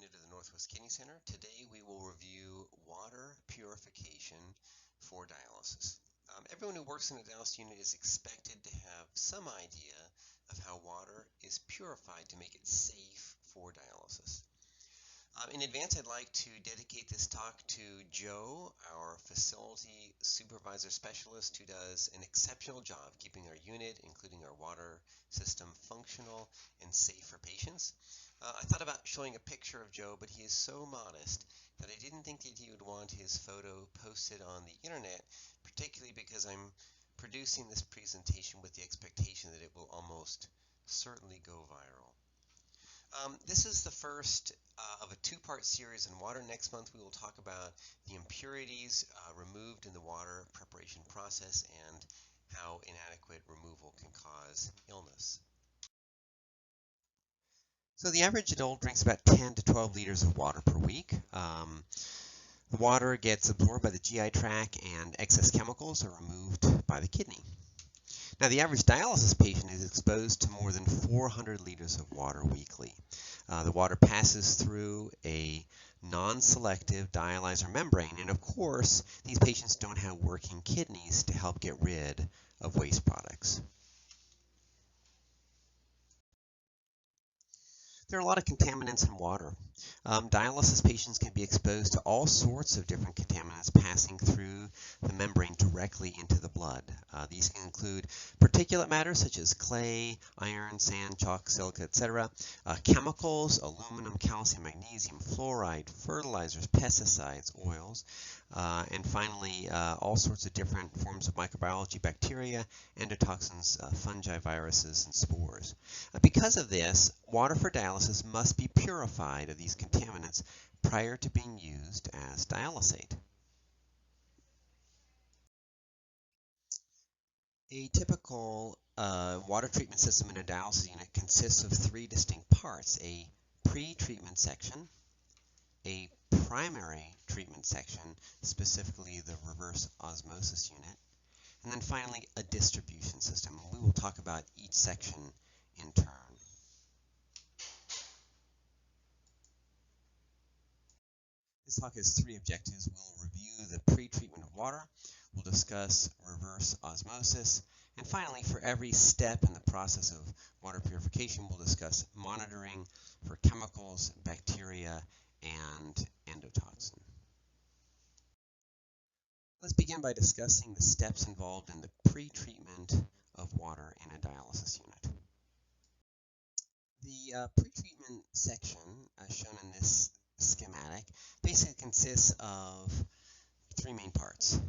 unit of the Northwest Kidney Center. Today we will review water purification for dialysis. Everyone who works in a dialysis unit is expected to have some idea of how water is purified to make it safe for dialysis. In advance, I'd like to dedicate this talk to Joe, our facility supervisor specialist, who does an exceptional job keeping our unit, including our water system, functional and safe for patients. I thought about showing a picture of Joe, but he is so modest that I didn't think that he would want his photo posted on the internet, particularly because I'm producing this presentation with the expectation that it will almost certainly go viral. This is the first of a two-part series on water. Next month we will talk about the impurities removed in the water preparation process and how inadequate removal can cause illness. So the average adult drinks about 10 to 12 liters of water per week. The water gets absorbed by the GI tract and excess chemicals are removed by the kidney. Now, the average dialysis patient is exposed to more than 400 liters of water weekly. The water passes through a non-selective dialyzer membrane, and of course, these patients don't have working kidneys to help get rid of waste products. There are a lot of contaminants in water. Dialysis patients can be exposed to all sorts of different contaminants passing through the membrane directly into the blood. These can include particulate matter such as clay, iron, sand, chalk, silica, etc., chemicals, aluminum, calcium, magnesium, fluoride, fertilizers, pesticides, oils, and finally all sorts of different forms of microbiology, bacteria, endotoxins, fungi, viruses, and spores. Because of this, water for dialysis must be purified of these contaminants prior to being used as dialysate. A typical water treatment system in a dialysis unit consists of three distinct parts: a pre-treatment section, a primary treatment section, specifically the reverse osmosis unit, and then finally a distribution system. We will talk about each section in turn. This talk has three objectives. We'll review the pre-treatment of water, we'll discuss reverse osmosis, and finally, for every step in the process of water purification, we'll discuss monitoring for chemicals, bacteria, and endotoxin. Let's begin by discussing the steps involved in the pre-treatment of water in a dialysis unit. The pre-treatment section, as shown in this schematic, basically consists of three main parts: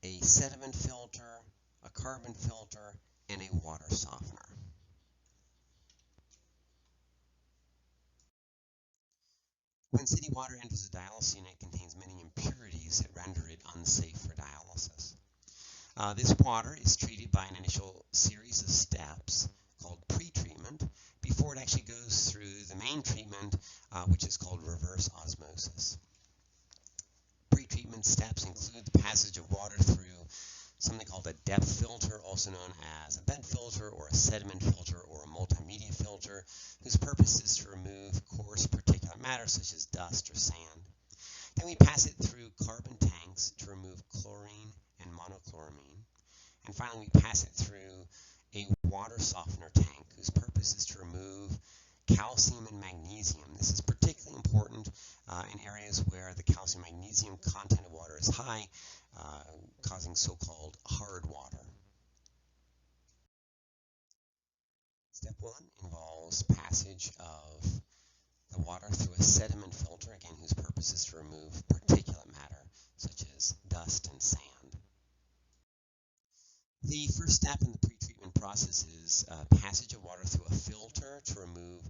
a sediment filter, a carbon filter, and a water softener. When city water enters a dialysis unit, it contains many impurities that render it unsafe for dialysis. This water is treated by an initial series of steps called pre-treatment before it actually goes through the main treatment, which is called reverse osmosis. Pre-treatment steps include the passage of water through something called a depth filter, also known as a bed filter or a sediment filter or a multimedia filter, whose purpose is to remove coarse particulate matter such as dust or sand. Then we pass it through carbon tanks to remove chlorine and monochloramine. And finally, we pass it through a water softener tank, whose purpose is to remove calcium and magnesium. This is particularly important in areas where the calcium-magnesium content of water is high, causing so-called hard water. Step one involves passage of the water through a sediment filter, again, whose purpose is to remove particulate matter, such as dust and sand. The first step in the pre-treatment process is passage of water through a filter to remove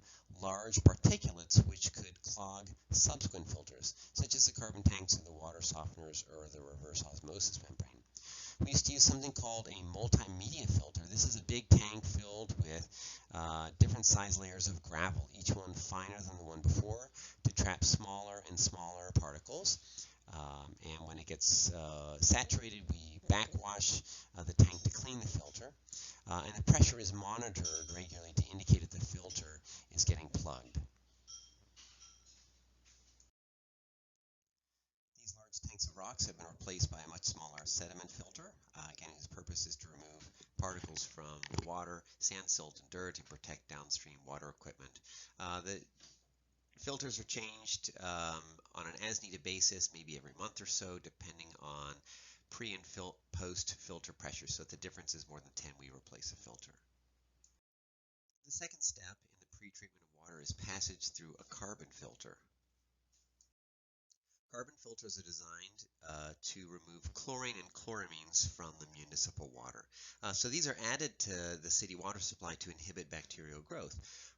large particulates which could clog subsequent filters, such as the carbon tanks and the water softeners or the reverse osmosis membrane. We used to use something called a multimedia filter. This is a big tank filled with different size layers of gravel, each one finer than the one before, to trap smaller and smaller particles. And when it gets saturated, we backwash the tank to clean the filter. And the pressure is monitored regularly to indicate if the filter is getting plugged. blocks have been replaced by a much smaller sediment filter. Again, its purpose is to remove particles from the water, sand, silt, and dirt, and protect downstream water equipment. The filters are changed on an as-needed basis, maybe every month or so, depending on pre- and post-filter pressure. So if the difference is more than 10, we replace a filter. The second step in the pre-treatment of water is passage through a carbon filter. Carbon filters are designed to remove chlorine and chloramines from the municipal water. So these are added to the city water supply to inhibit bacterial growth.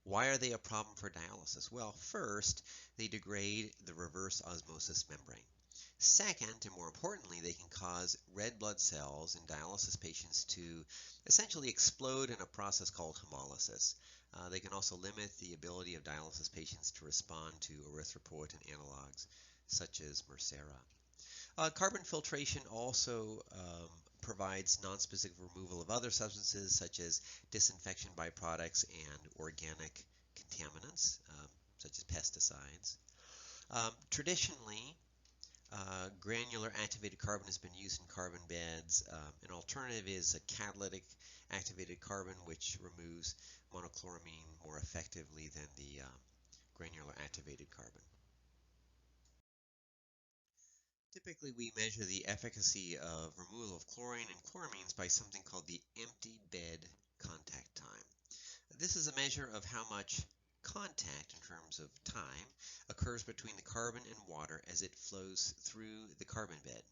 Why are they a problem for dialysis? Well, first, they degrade the reverse osmosis membrane. Second, and more importantly, they can cause red blood cells in dialysis patients to essentially explode in a process called hemolysis. They can also limit the ability of dialysis patients to respond to erythropoietin analogs, such as Mircera. Carbon filtration also provides nonspecific removal of other substances, such as disinfection byproducts and organic contaminants, such as pesticides. Traditionally, granular activated carbon has been used in carbon beds. An alternative is a catalytic activated carbon, which removes monochloramine more effectively than the granular activated carbon. Typically, we measure the efficacy of removal of chlorine and chloramines by something called the empty bed contact time. This is a measure of how much contact in terms of time occurs between the carbon and water as it flows through the carbon bed.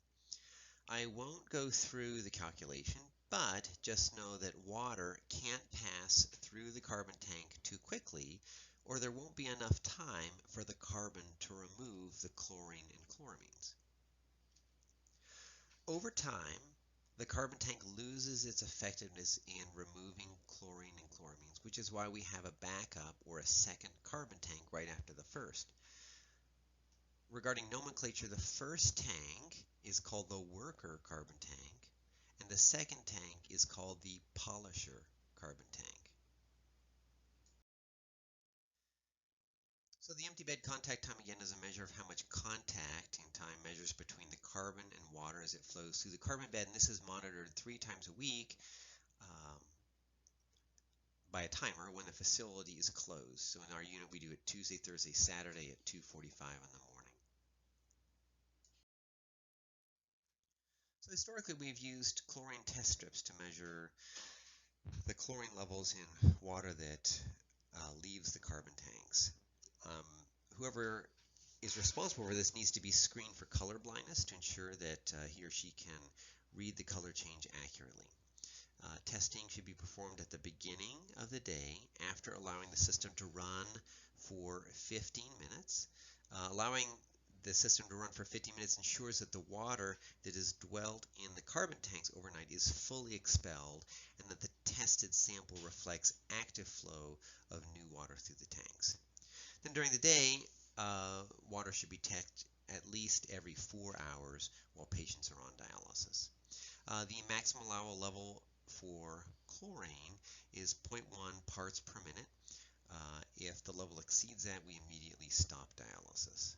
I won't go through the calculation, but just know that water can't pass through the carbon tank too quickly, or there won't be enough time for the carbon to remove the chlorine and chloramines. Over time, the carbon tank loses its effectiveness in removing chlorine and chloramines, which is why we have a backup or a second carbon tank right after the first. Regarding nomenclature, the first tank is called the worker carbon tank, and the second tank is called the polisher carbon tank. So the empty bed contact time, again, is a measure of how much contact in time measures between the carbon and water as it flows through the carbon bed, and this is monitored 3 times a week by a timer when the facility is closed. So in our unit, we do it Tuesday, Thursday, Saturday at 2:45 in the morning. So historically, we've used chlorine test strips to measure the chlorine levels in water that leaves the carbon tanks. Whoever is responsible for this needs to be screened for color blindness to ensure that he or she can read the color change accurately. Testing should be performed at the beginning of the day after allowing the system to run for 15 minutes. Allowing the system to run for 15 minutes ensures that the water that has dwelt in the carbon tanks overnight is fully expelled and that the tested sample reflects active flow of new water through the tanks. Then during the day, water should be checked at least every 4 hours while patients are on dialysis. The maximum allowable level for chlorine is 0.1 parts per minute. If the level exceeds that, we immediately stop dialysis.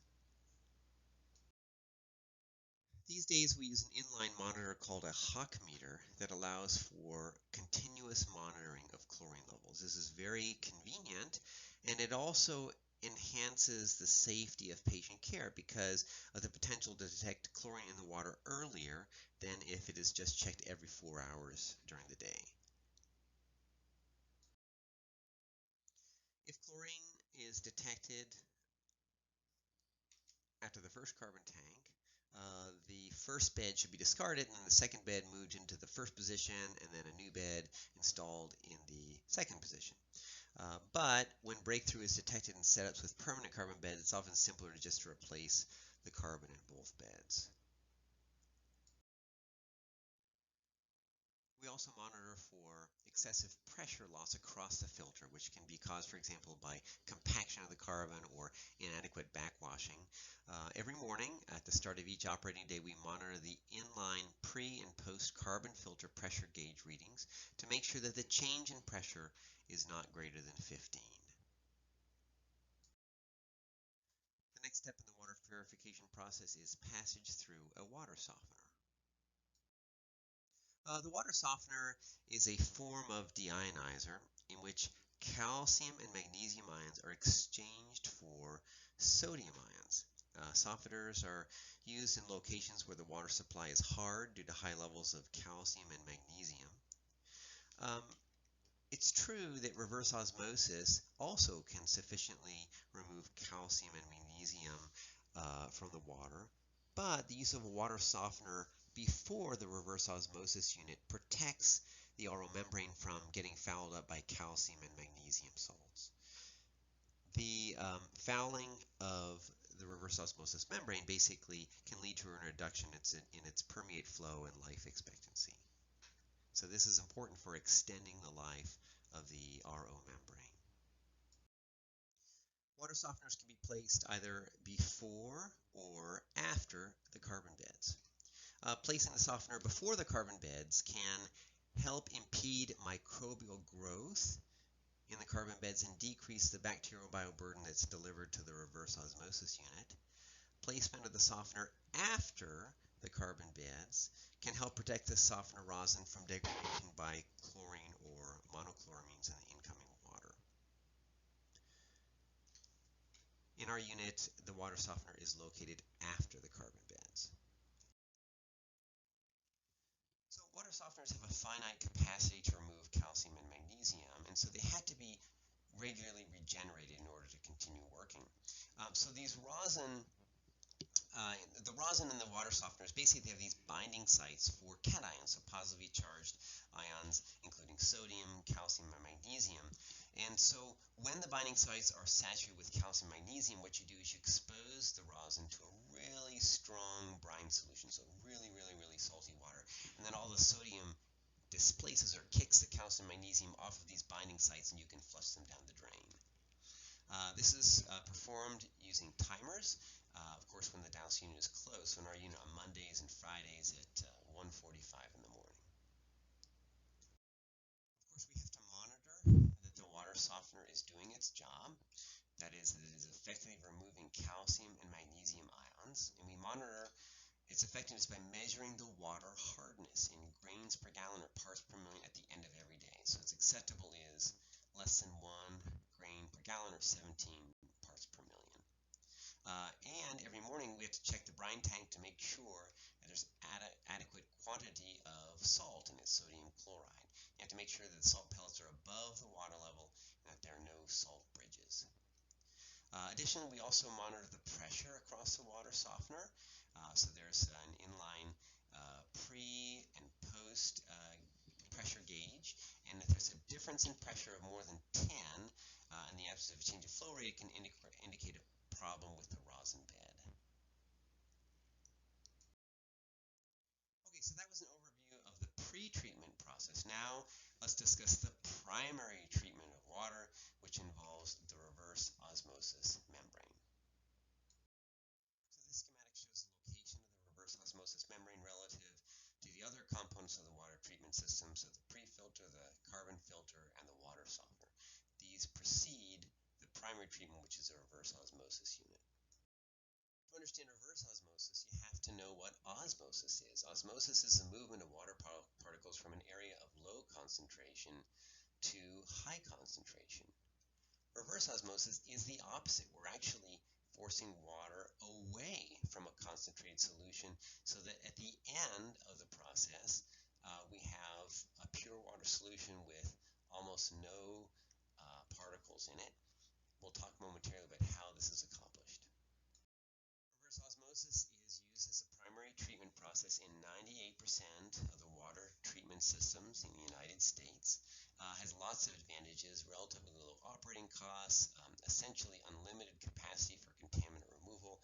These days we use an inline monitor called a Hach meter that allows for continuous monitoring of chlorine levels. This is very convenient, and it also enhances the safety of patient care because of the potential to detect chlorine in the water earlier than if it is just checked every 4 hours during the day. If chlorine is detected after the first carbon tank, the first bed should be discarded and the second bed moved into the first position and then a new bed installed in the second position. But when breakthrough is detected in setups with permanent carbon beds, it's often simpler just to replace the carbon in both beds. We also monitor for excessive pressure loss across the filter, which can be caused, for example, by compaction of the carbon or inadequate backwashing. Every morning at the start of each operating day, we monitor the inline pre- and post-carbon filter pressure gauge readings to make sure that the change in pressure is not greater than 15. The next step in the water purification process is passage through a water softener. The water softener is a form of deionizer in which calcium and magnesium ions are exchanged for sodium ions. Softeners are used in locations where the water supply is hard due to high levels of calcium and magnesium. It's true that reverse osmosis also can sufficiently remove calcium and magnesium from the water, but the use of a water softener before the reverse osmosis unit protects the oral membrane from getting fouled up by calcium and magnesium salts. The fouling of the reverse osmosis membrane basically can lead to a reduction in its permeate flow and life expectancy. So this is important for extending the life of the RO membrane. Water softeners can be placed either before or after the carbon beds. Placing the softener before the carbon beds can help impede microbial growth in the carbon beds and decrease the bacterial bioburden that's delivered to the reverse osmosis unit. Placement of the softener after the carbon beds can help protect the softener rosin from degradation by chlorine or monochloramines in the incoming water. In our unit, the water softener is located after the carbon beds. So water softeners have a finite capacity to remove calcium and magnesium, and so they had to be regularly regenerated in order to continue working. So these the rosin in the water softeners basically have these binding sites for cations, so positively charged ions, including sodium, calcium, and magnesium. And so when the binding sites are saturated with calcium and magnesium, what you do is you expose the rosin to a really strong brine solution, so really, really, really salty water. And then all the sodium displaces or kicks the calcium and magnesium off of these binding sites, and you can flush them down the drain. This is performed using timers, of course, when the dialysis unit is closed. So in our unit on Mondays and Fridays at 1:45 in the morning. Of course, we have to monitor that the water softener is doing its job. That is, that it is effectively removing calcium and magnesium ions. And we monitor its effectiveness by measuring the water hardness in grains per gallon or parts per million at the end of every day. So its acceptable is less than 1 grain per gallon or 17 parts per million. And every morning we have to check the brine tank to make sure that there's adequate quantity of salt in its sodium chloride. You have to make sure that the salt pellets are above the water level and that there are no salt bridges. Additionally, we also monitor the pressure across the water softener. So there's an inline pre and post pressure gauge, and if there's a difference in pressure of more than 10 in the absence of a change of flow rate, it can indicate a problem with the rosin bed. Okay, so that was an overview of the pre-treatment process. Now let's discuss the primary treatment of water, which involves the reverse osmosis membrane. So this schematic shows the location of the reverse osmosis membrane relative to the other components of the water treatment system, so the pre-filter, the carbon filter, and the water softener. These precede the primary treatment, which is a reverse osmosis unit. To understand reverse osmosis, you have to know what osmosis is. Osmosis is the movement of water particles from an area of low concentration to high concentration. Reverse osmosis is the opposite. We're actually forcing water away from a concentrated solution so that at the end of the process, we have a pure water solution with almost no particles in it. We'll talk momentarily about how this is accomplished. Reverse osmosis is used as a primary treatment process in 98% of the water treatment systems in the United States. Has lots of advantages, relatively low operating costs, essentially unlimited capacity for contaminant removal,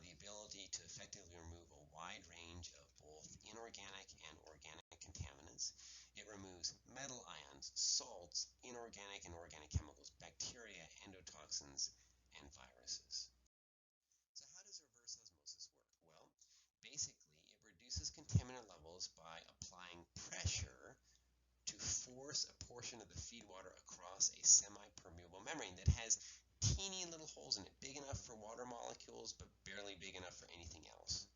the ability to effectively remove a wide range of both inorganic and organic contaminants. It removes metal ions, salts, inorganic and organic chemicals, bacteria, endotoxins, and viruses. So how does reverse osmosis work? Well, basically it reduces contaminant levels by applying pressure to force a portion of the feed water across a semi-permeable membrane that has teeny little holes in it, big enough for water molecules, but barely big enough for anything else.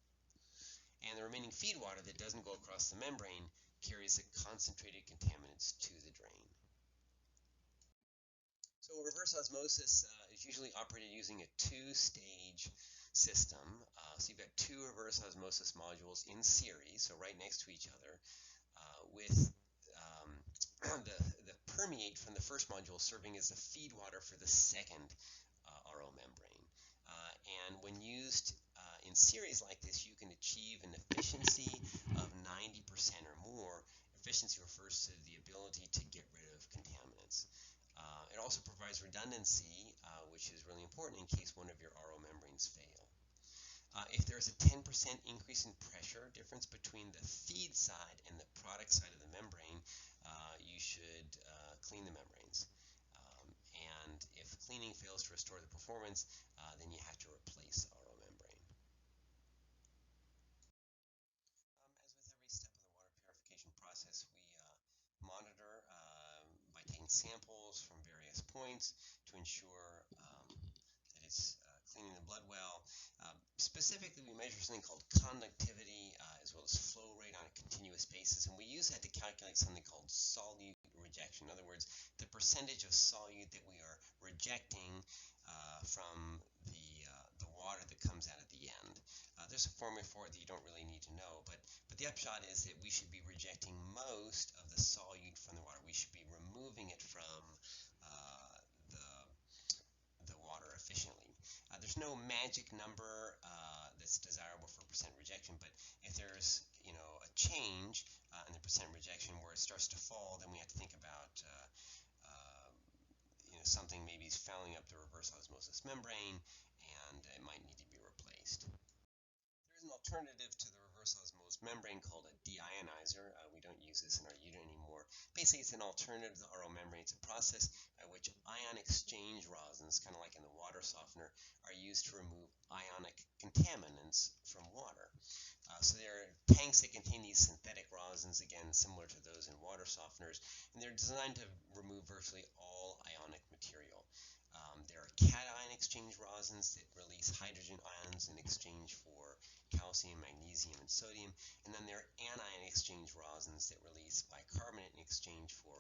And the remaining feed water that doesn't go across the membrane carries the concentrated contaminants to the drain. So reverse osmosis is usually operated using a two-stage system. So you've got two reverse osmosis modules in series, so right next to each other, with the permeate from the first module serving as the feed water for the second RO membrane. And when used in series like this, you can achieve an efficiency of 90% or more. Efficiency refers to the ability to get rid of contaminants. It also provides redundancy, which is really important in case one of your RO membranes fail. If there's a 10% increase in pressure difference between the feed side and the product side of the membrane, you should clean the membranes. And if cleaning fails to restore the performance, then you have to replace the RO membrane. As with every step of the water purification process, we monitor by taking samples from various points to ensure that it's cleaning the blood well. Specifically, we measure something called conductivity as well as flow rate on a continuous basis, and we use that to calculate something called solute rejection. In other words, the percentage of solute that we are rejecting from the water that comes out at the end. There's a formula for it that you don't really need to know, but the upshot is that we should be rejecting most of the solute from the water. We should be removing it from the water efficiently. There's no magic number that's desirable for percent rejection, but if there's a change in the percent rejection where it starts to fall, then we have to think about something maybe is fouling up the reverse osmosis membrane, and it might need to be replaced. There's an alternative to the reverse osmosis membrane called a deionizer. We don't use this in our unit anymore. Basically, it's an alternative to the RO membrane. It's a process by which ion exchange rosins, kind of like in the water softener, are used to remove ionic contaminants from water. So there are tanks that contain these synthetic rosins, again, similar to those in water softeners, and they're designed to remove virtually all ionic material. There are cation exchange rosins that release hydrogen ions in exchange for calcium, magnesium, and sodium, and then there are anion exchange rosins that release bicarbonate in exchange for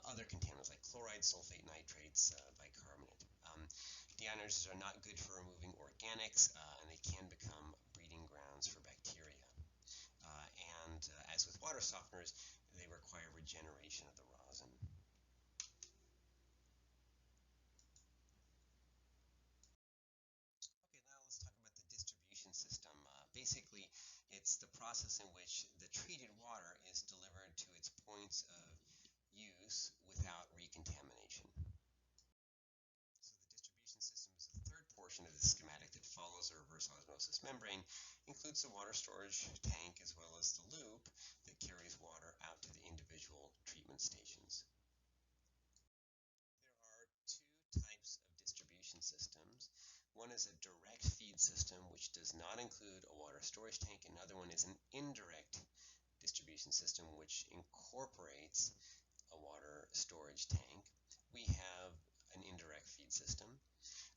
other contaminants like chloride, sulfate, nitrates, bicarbonate. Deionizers are not good for removing organics, and they can become breeding grounds for bacteria. And as with water softeners, they require regeneration of the rosin. Okay, now let's talk about the distribution system. Basically, it's the process in which the treated water is delivered to its points of use without recontamination. So the distribution system is the third portion of the schematic that follows the reverse osmosis membrane, includes the water storage tank as well as the loop that carries water out to the individual treatment stations. There are two types of distribution systems. One is a direct feed system, which does not include a water storage tank. Another one is an indirect distribution system, which incorporates a water storage tank. We have an indirect feed system,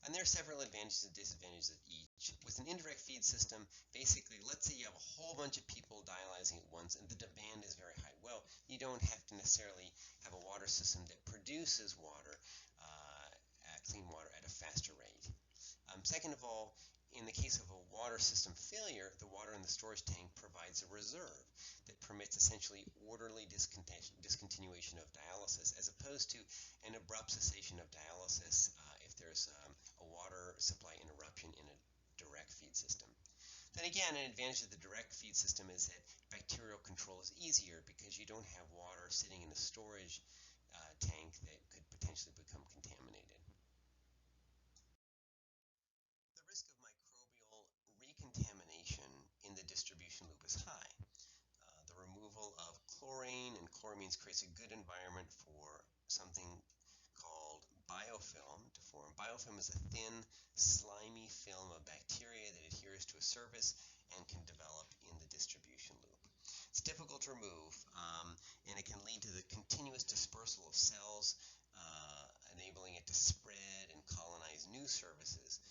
and there are several advantages and disadvantages of each. With an indirect feed system, basically, let's say you have a whole bunch of people dialyzing at once and the demand is very high. Well, you don't have to necessarily have a water system that produces water, clean water, at a faster rate. Second of all, in the case of a water system failure, the water in the storage tank provides a reserve that permits essentially orderly discontinuation of dialysis, as opposed to an abrupt cessation of dialysis if there's a water supply interruption in a direct feed system. Then again, an advantage of the direct feed system is that bacterial control is easier because you don't have water sitting in a storage tank that could potentially become contaminated. The risk of microbial recontamination in the distribution loop is high. The removal of chlorine and chloramines creates a good environment for something called biofilm to form. Biofilm is a thin, slimy film of bacteria that adheres to a surface and can develop in the distribution loop. It's difficult to remove, and it can lead to the continuous dispersal of cells, enabling it to spread and colonize new services.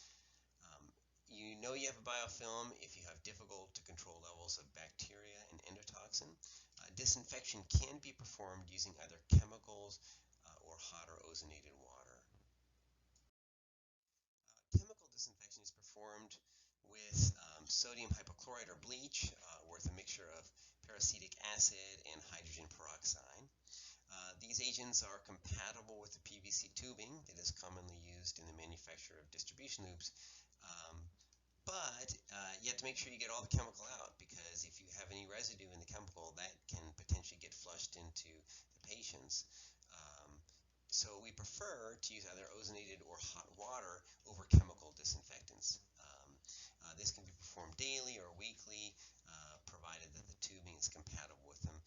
You know you have a biofilm if you have difficult to control levels of bacteria and endotoxin. Disinfection can be performed using either chemicals or hot or ozonated water. Chemical disinfection is performed with sodium hypochlorite or bleach with a mixture of peracetic acid and hydrogen peroxide. These agents are compatible with the PVC tubing that is commonly used in the manufacture of distribution loops. But you have to make sure you get all the chemical out, because if you have any residue in the chemical, that can potentially get flushed into the patients. So we prefer to use either ozonated or hot water over chemical disinfectants. This can be performed daily or weekly, provided that the tubing is compatible with them.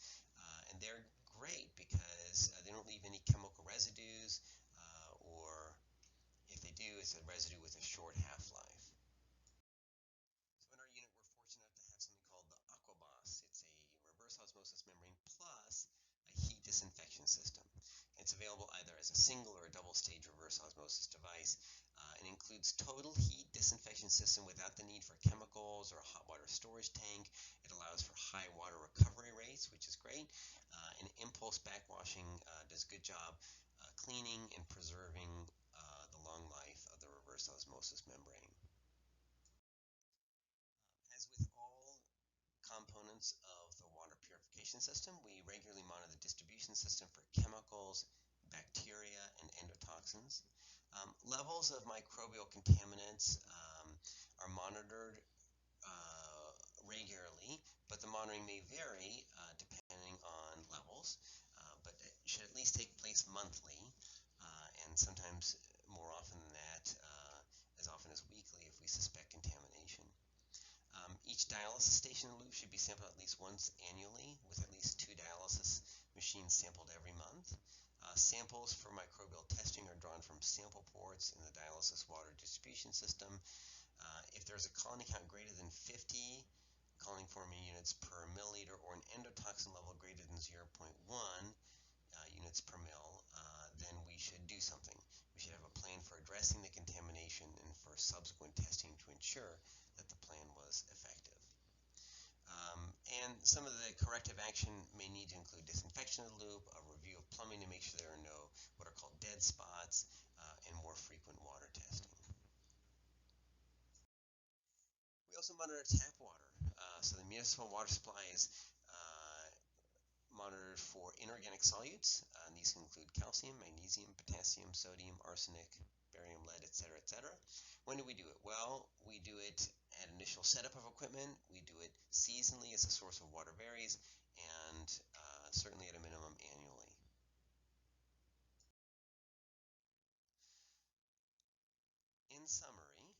And they're great because they don't leave any chemical residues, or if they do, it's a residue with a short half-life. So in our unit, we're fortunate enough to have something called the Aquabos. It's a reverse osmosis membrane plus a heat disinfection system. It's available either as a single or a double-stage reverse osmosis device. It includes total heat disinfection system without the need for chemicals or a hot water storage tank. It allows for high water recovery rates, which is great. And impulse backwashing does a good job cleaning and preserving the long life of the reverse osmosis membrane. As with all components of the water purification system, we regularly monitor the distribution system for chemicals, bacteria, and endotoxins. Levels of microbial contaminants are monitored regularly, but the monitoring may vary depending on levels, but it should at least take place monthly, and sometimes more often than that, as often as weekly if we suspect contamination. Each dialysis station and loop should be sampled at least once annually, with at least 2 dialysis machines sampled every month. Samples for microbial testing are drawn from sample ports in the dialysis water distribution system. If there's a colony count greater than 50 colony forming units per milliliter, or an endotoxin level greater than 0.1 units per mil, then we should do something. We should have a plan for addressing the contamination and for subsequent testing to ensure that the plan was effective. And some of the corrective action may need to include disinfection of the loop, a review of plumbing to make sure there are no what are called dead spots, and more frequent water testing. We also monitor tap water. So the municipal water supply is monitored for inorganic solutes. These can include calcium, magnesium, potassium, sodium, arsenic, barium, lead, etc., etc. When do we do it? Well, we do it at initial setup of equipment. We do it seasonally as the source of water varies, and certainly at a minimum annually. In summary,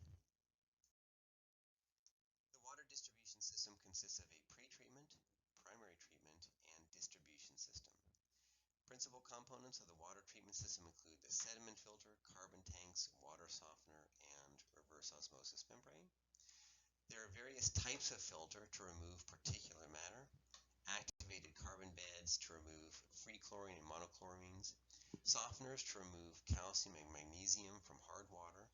the water distribution system consists of a pretreatment, primary treatment, and distribution system. Principal components of the water treatment system include the sediment filter, carbon tanks, water softener, and reverse osmosis membrane. There are various types of filter to remove particulate matter, activated carbon beds to remove free chlorine and monochlorines, softeners to remove calcium and magnesium from hard water,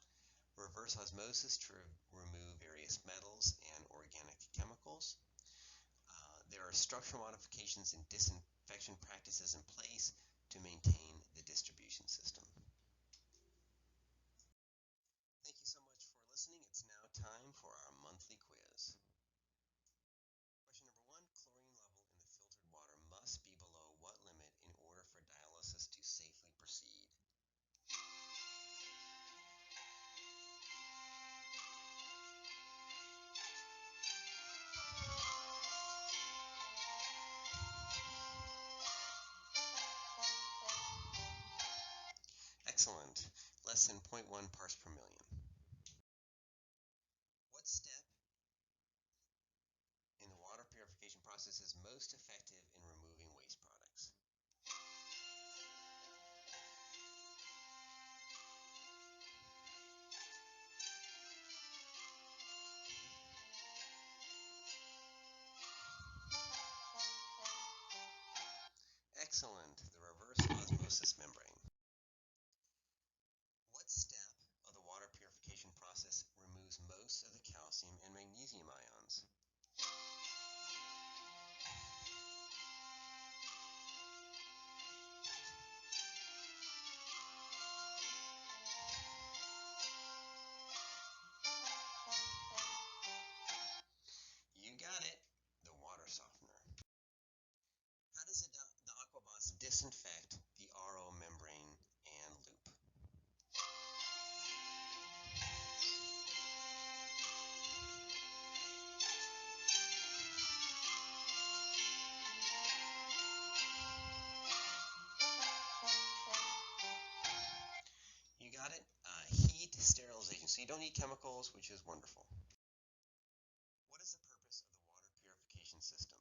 reverse osmosis to remove various metals and organic chemicals. There are structural modifications and disinfection practices in place to maintain the distribution system. Thank you so much for listening. It's now time for our monthly quiz. Question number 1, chlorine level in the filtered water must be below what limit in order for dialysis to safely proceed? Excellent. Less than 0.1 parts per million. What step in the water purification process is most effective in removing waste products? Excellent. The reverse osmosis membrane. What step of the water purification dose of the calcium and magnesium ions. You got it, the water softener. How does the Aquabot disinfect the RO membrane and loop? You got it, heat sterilization. So you don't need chemicals, which is wonderful. What is the purpose of the water purification system?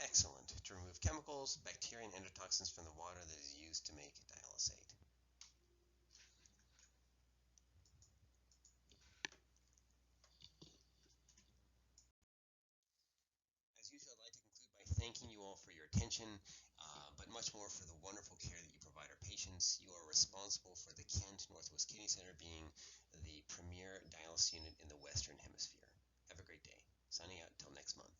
Excellent. To remove chemicals, bacteria, and endotoxins from the water that is used to make dialysate. As usual, I'd like to conclude by thanking you all for your attention, but much more for the wonderful care that you provide our patients. You are responsible for the Kent Northwest Kidney Center being the premier dialysis unit in the Western Hemisphere. Have a great day. Signing out until next month.